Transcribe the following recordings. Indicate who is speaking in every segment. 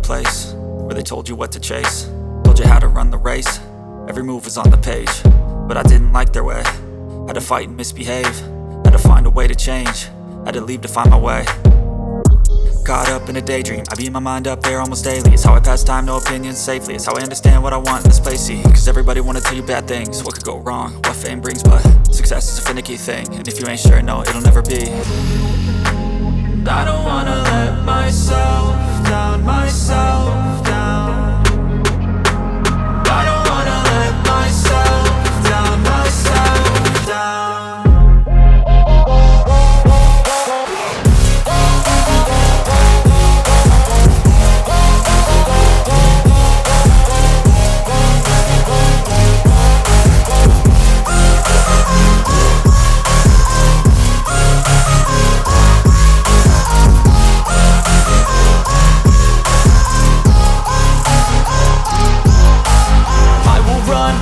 Speaker 1: place where they told you what to chase, told you how to run the race. Every move was on the page, but I didn't like their way. Had to fight and misbehave, had to find a way to change, had to leave to find my way. Caught up in a daydream, I beat my mind up there almost daily. It's how I pass time, no opinions safely. It's how I understand what I want in this place, see. Cause everybody wanna tell you bad things, what could go wrong, what fame brings. But success is a finicky thing, and if you ain't sure, no, it'll never be. I don't wanna let myself down, myself down. I don't wanna let myself down, myself down.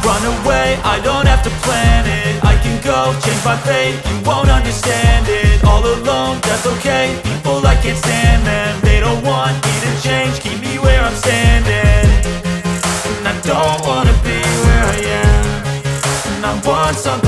Speaker 1: Run away, I don't have to plan it. I can go, change my fate, you won't understand it. All alone, that's okay, people I can't stand them. They don't want me to change, keep me where I'm standing. And I don't wanna be where I am, and I want something